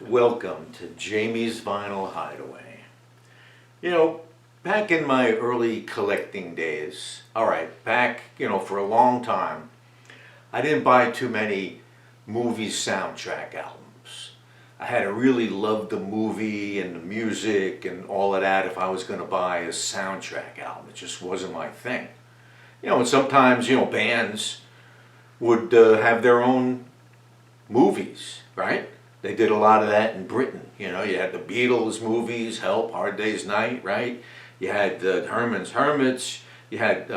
Welcome to Jamie's Vinyl Hideaway. You know, back in my early collecting days, back, for a long time, I didn't buy too many movie soundtrack albums. I had to really love the movie and the music and all of that if I was going to buy a soundtrack album. It just wasn't my thing. And sometimes, bands would have their own movies, right? They did a lot of that in Britain. You had the Beatles movies, Help, Hard Day's Night, right? You had Herman's Hermits. You had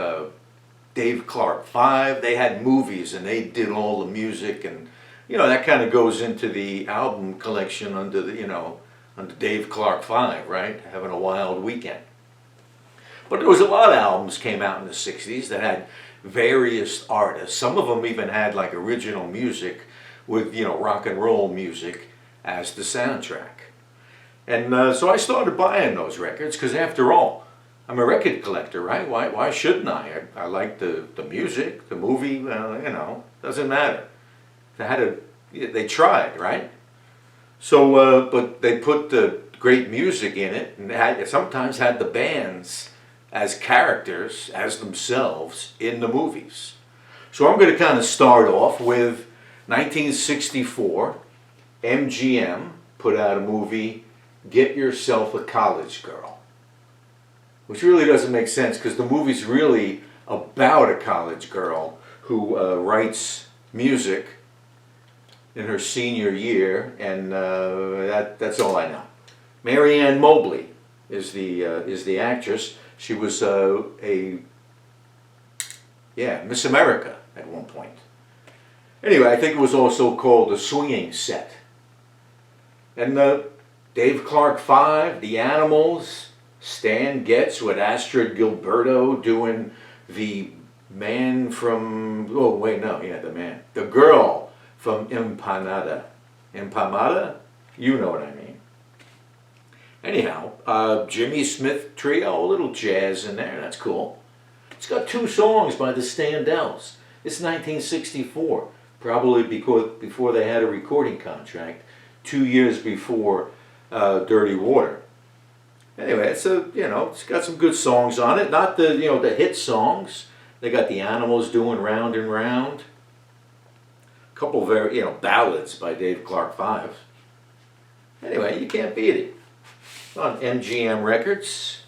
Dave Clark 5. They had movies and they did all the music, and that kind of goes into the album collection under under Dave Clark 5, right? Having a Wild Weekend. But there was a lot of albums came out in the 60s that had various artists. Some of them even had like original music with rock and roll music as the soundtrack. And so I started buying those records because after all, I'm a record collector, right? Why shouldn't I? I like the music, the movie, doesn't matter. They tried, right? So, but they put the great music in it and sometimes had the bands as characters, as themselves in the movies. So I'm going to kind of start off with 1964, MGM put out a movie, Get Yourself a College Girl, which really doesn't make sense because the movie's really about a college girl who writes music in her senior year, and that's all I know. Marianne Mobley is the actress. She was Miss America at one point. Anyway, I think it was also called The Swinging Set. And Dave Clark 5, The Animals, Stan Getz with Astrid Gilberto doing the man from, the girl from Empanada. Empamada? You know what I mean. Anyhow, Jimmy Smith Trio, a little jazz in there, that's cool. It's got 2 songs by the Standells. It's 1964. Probably because before they had a recording contract, 2 years before Dirty Water. Anyway, it's got some good songs on it. Not the the hit songs. They got the Animals doing Round and Round. A couple very ballads by Dave Clark 5. Anyway, you can't beat it. On MGM Records.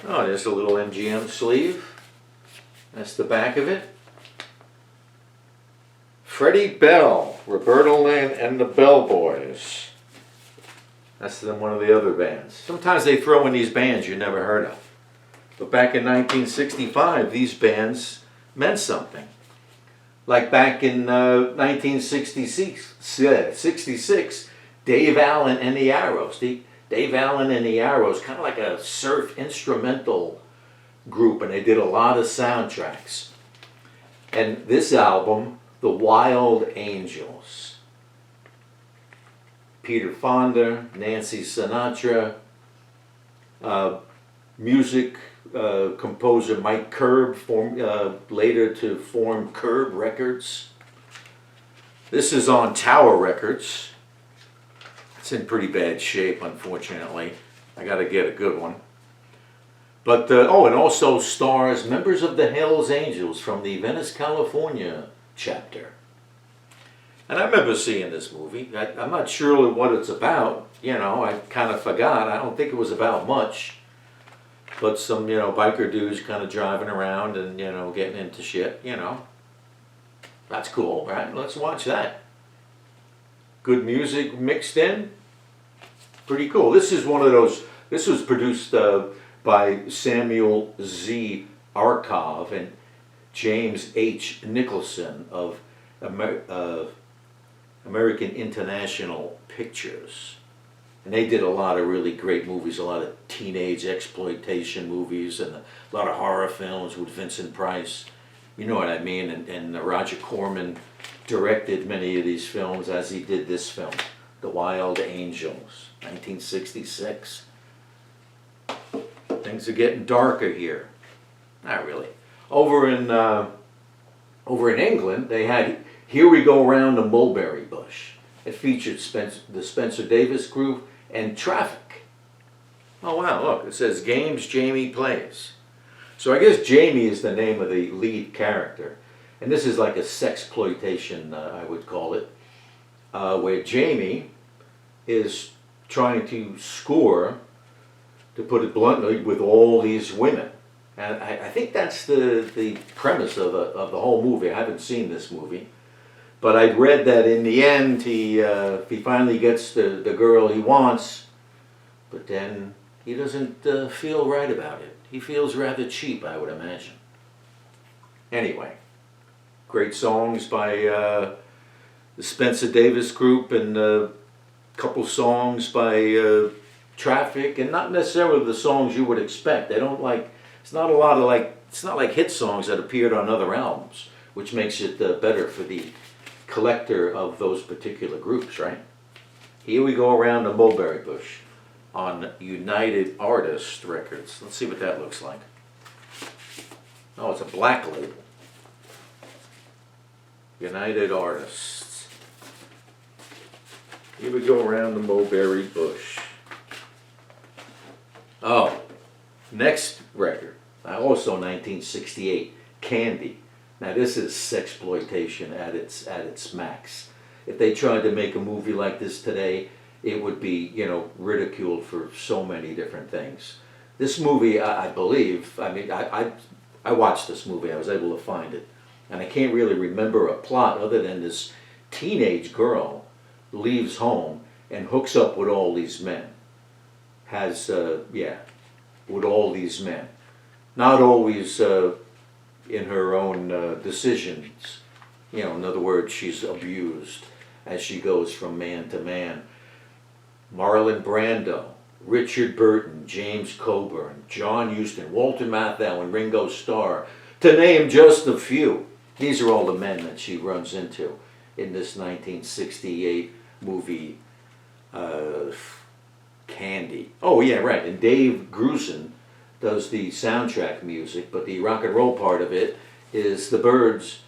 Oh, there's a little MGM sleeve. That's the back of it. Freddie Bell, Roberta Lynn and the Bell Boys. That's one of the other bands. Sometimes they throw in these bands you never heard of. But back in 1965, these bands meant something. Like back in 1966, Dave Allen and the Arrows. Dave Allen and the Arrows, kind of like a surf instrumental group, and they did a lot of soundtracks. And this album, The Wild Angels. Peter Fonda, Nancy Sinatra, music composer Mike Curb, later to form Curb Records. This is on Tower Records. It's in pretty bad shape, unfortunately. I got to get a good one. But, and also stars members of the Hells Angels from the Venice, California chapter. And I remember seeing this movie. I'm not sure what it's about. I kind of forgot. I don't think it was about much. But some, biker dudes kind of driving around and, getting into shit, That's cool, right? Let's watch that. Good music mixed in. Pretty cool. This is one of those, this was produced by Samuel Z. Arkov and James H. Nicholson of American International Pictures. And they did a lot of really great movies, a lot of teenage exploitation movies and a lot of horror films with Vincent Price. You know what I mean? And Roger Corman directed many of these films as he did this film, The Wild Angels, 1966. Things are getting darker here. Not really. Over in England, they had Here We Go Round the Mulberry Bush. It featured the Spencer Davis Group and Traffic. Oh wow, look, it says games Jamie plays. So I guess Jamie is the name of the lead character. And this is like a sexploitation, I would call it, where Jamie is trying to score, to put it bluntly, with all these women. And I think that's the premise of the whole movie. I haven't seen this movie. But I read that in the end, he finally gets the girl he wants, but then he doesn't feel right about it. He feels rather cheap, I would imagine. Anyway, great songs by the Spencer Davis Group, and a couple songs by Traffic, and not necessarily the songs you would expect. They don't it's not a lot of it's not like hit songs that appeared on other albums, which makes it better for the collector of those particular groups, right? Here we go around the Mulberry Bush on United Artists Records. Let's see what that looks like. Oh, it's a black label. United Artists. Here we go around the Mulberry Bush. Oh, next record, also 1968, Candy. Now this is sexploitation at its max. If they tried to make a movie like this today, it would be, ridiculed for so many different things. This movie, I believe, I watched this movie, I was able to find it, and I can't really remember a plot other than this teenage girl leaves home and hooks up with all these men. With all these men. Not always in her own decisions. In other words, she's abused as she goes from man to man. Marlon Brando, Richard Burton, James Coburn, John Huston, Walter Matthau, and Ringo Starr, to name just a few. These are all the men that she runs into in this 1968 movie, Candy. Oh yeah, right, and Dave Grusin does the soundtrack music, but the rock and roll part of it is the Byrds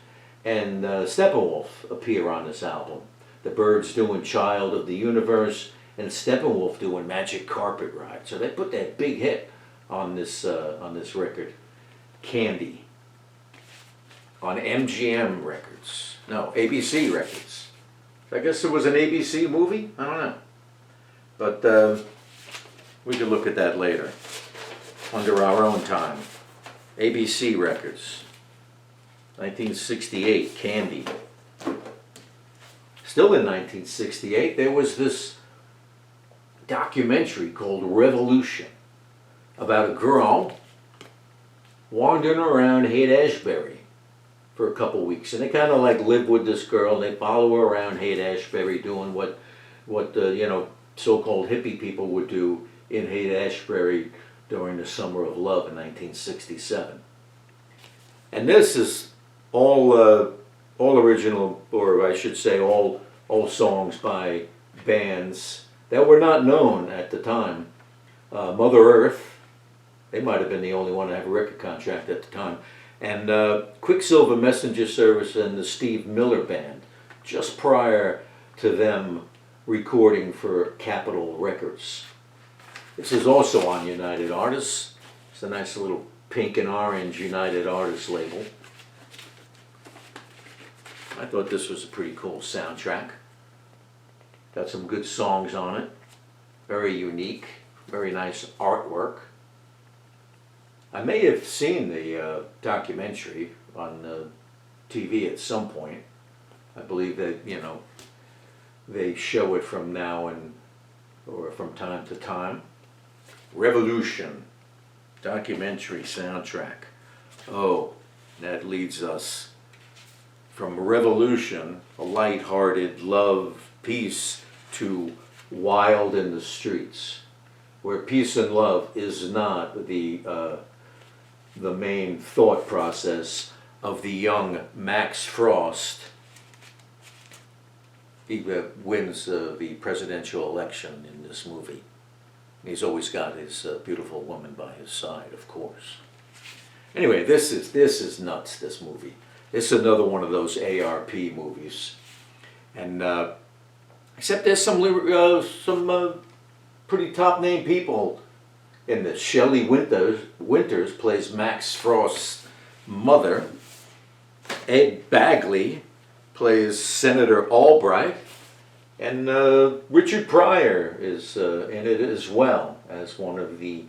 and Steppenwolf appear on this album. The Byrds doing Child of the Universe, and Steppenwolf doing Magic Carpet Ride. So they put that big hit on this record, Candy, on MGM Records. No, ABC Records. I guess it was an ABC movie? I don't know. But we can look at that later, under our own time. ABC Records, 1968, Candy. Still in 1968, there was this documentary called Revolution about a girl wandering around Haight-Ashbury for a couple weeks. And they kind of live with this girl, and they follow her around Haight-Ashbury doing what so-called hippie people would do in Haight-Ashbury during the Summer of Love in 1967. And this is all original, or I should say all songs by bands that were not known at the time. Mother Earth, they might have been the only one to have a record contract at the time, and Quicksilver Messenger Service and the Steve Miller Band, just prior to them recording for Capitol Records. This is also on United Artists. It's a nice little pink and orange United Artists label. I thought this was a pretty cool soundtrack. Got some good songs on it. Very unique, very nice artwork. I may have seen the documentary on TV at some point. I believe that, they show it from now or from time to time. Revolution, documentary soundtrack. Oh, that leads us from Revolution, a light-hearted love, peace, to Wild in the Streets, where peace and love is not the main thought process of the young Max Frost. He wins the presidential election in this movie. He's always got his beautiful woman by his side, of course. Anyway, this is nuts, this movie. It's another one of those ARP movies. And Except there's some pretty top name people in this. Shelley Winters plays Max Frost's mother. Ed Bagley plays Senator Albright. And Richard Pryor is in it as well as one of the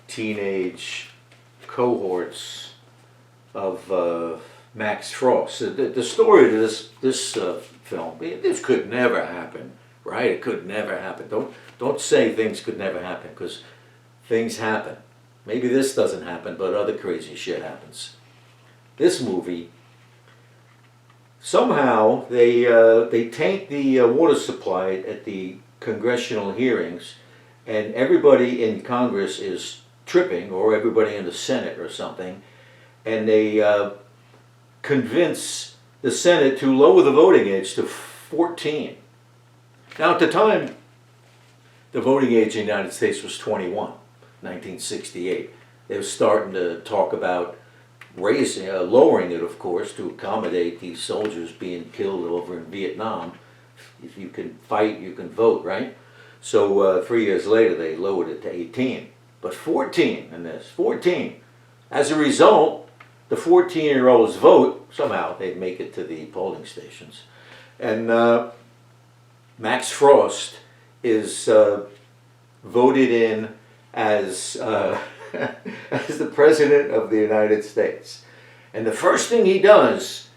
teenage cohorts of Max Frost. The story of this film, this could never happen, right? It could never happen. Don't say things could never happen, because things happen. Maybe this doesn't happen, but other crazy shit happens. This movie, somehow they taint the water supply at the congressional hearings, and everybody in Congress is tripping, or everybody in the Senate or something, and they convince the Senate to lower the voting age to 14. Now, at the time, the voting age in the United States was 21, 1968. They were starting to talk about lowering it, of course, to accommodate these soldiers being killed over in Vietnam. If you can fight, you can vote, right? So 3 years later, they lowered it to 18. But 14 in this, 14. As a result, the 14-year-olds vote. Somehow they make it to the polling stations. And Max Frost is voted in as as the President of the United States. And the first thing he does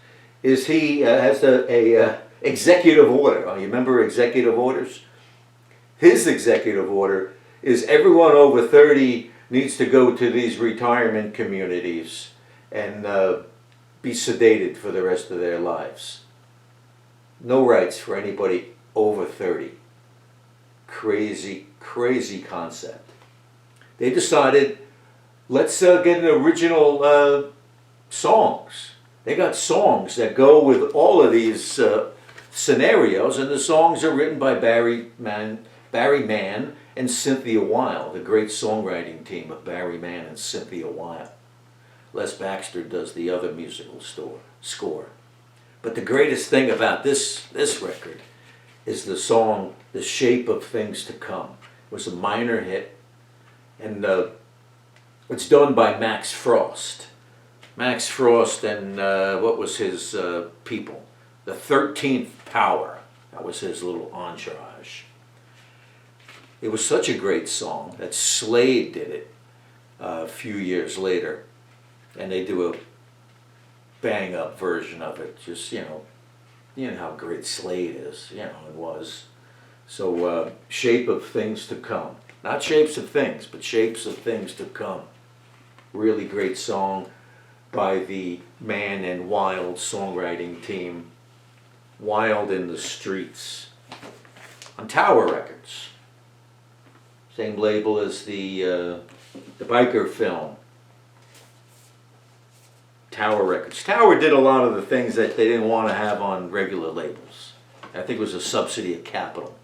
is he has a executive order. You remember executive orders? His executive order is everyone over 30 needs to go to these retirement communities and be sedated for the rest of their lives. No rights for anybody over 30. Crazy, crazy concept. They decided, let's get an original songs. They got songs that go with all of these scenarios, and the songs are written by Barry Mann and Cynthia Weil, the great songwriting team of Barry Mann and Cynthia Weil. Les Baxter does the other musical score. But the greatest thing about this record is the song "The Shape of Things to Come." It was a minor hit, and it's done by Max Frost. Max Frost and what was his people? The 13th Power. That was his little entourage. It was such a great song that Slade did it a few years later, and they do a bang-up version of it. Just, you know how great Slade is, it was. So, Shape of Things to Come. Not Shapes of Things, but Shapes of Things to Come. Really great song by the Mann and Wild songwriting team. Wild in the Streets. On Tower Records. Same label as the biker film. Tower Records. Tower did a lot of the things that they didn't want to have on regular labels. I think it was a subsidy of Capitol.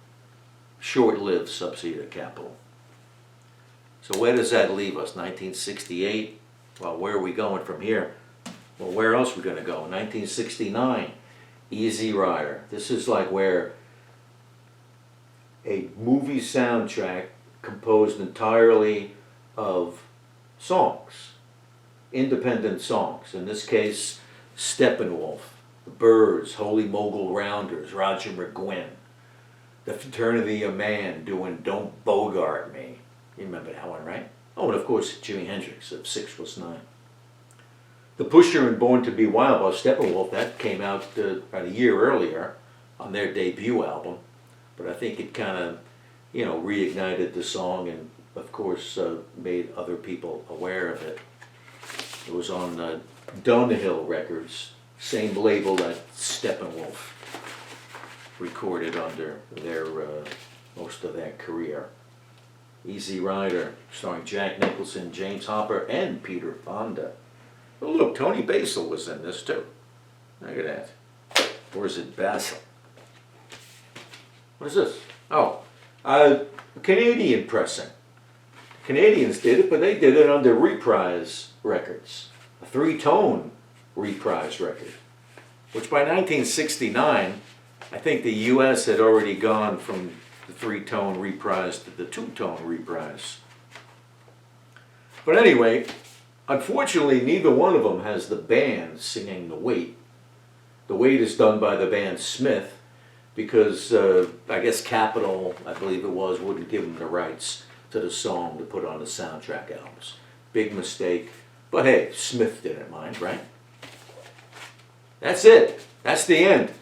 Short-lived subsidy of Capitol. So where does that leave us? 1968? Well, where are we going from here? Well, where else are we going to go? 1969, Easy Rider. This is like where a movie soundtrack composed entirely of songs, independent songs. In this case, Steppenwolf, the Byrds, Holy Mogul Rounders, Roger McGuinn, the Fraternity of Man doing Don't Bogart Me. You remember that one, right? Oh, and of course, Jimi Hendrix of 6 Was 9. The Pusher and Born to Be Wild by Steppenwolf, that came out about a year earlier on their debut album. But I think it kind of, reignited the song and, of course, made other people aware of it. It was on Dunhill Records, same label that Steppenwolf recorded under their most of their career. Easy Rider, starring Jack Nicholson, James Hopper, and Peter Fonda. Oh, look, Tony Basil was in this too. Look at that. Or is it Basil? What is this? Oh, Canadian pressing. Canadians did it, but they did it under Reprise Records, a 3-tone Reprise record, which by 1969 I think the US had already gone from the 3-tone reprise to the 2-tone reprise. But anyway, unfortunately, neither one of them has the band singing the weight. The weight is done by the band Smith because I guess Capitol, I believe it was, wouldn't give them the rights to the song to put on the soundtrack albums. Big mistake. But hey, Smith didn't mind, right? That's it. That's the end.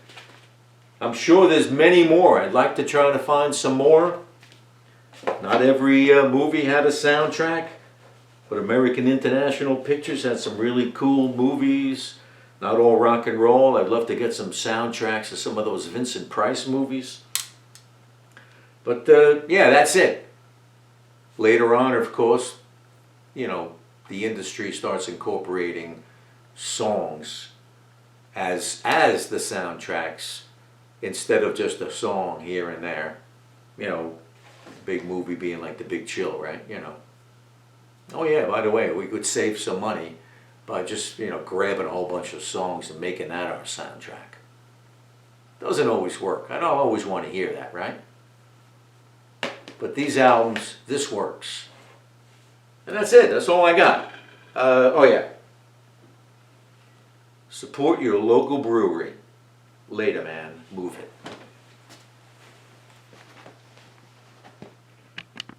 I'm sure there's many more. I'd like to try to find some more. Not every movie had a soundtrack, but American International Pictures had some really cool movies. Not all rock and roll. I'd love to get some soundtracks of some of those Vincent Price movies. But yeah, that's it. Later on, of course, you know, the industry starts incorporating songs as the soundtracks instead of just a song here and there. You know, big movie being like The Big Chill, right? You know. Oh yeah, by the way, we could save some money by just, you know, grabbing a whole bunch of songs and making that our soundtrack. Doesn't always work. I don't always want to hear that, right? But these albums, this works. And that's it. That's all I got. Oh yeah. Support your local brewery. Later, man. Move it.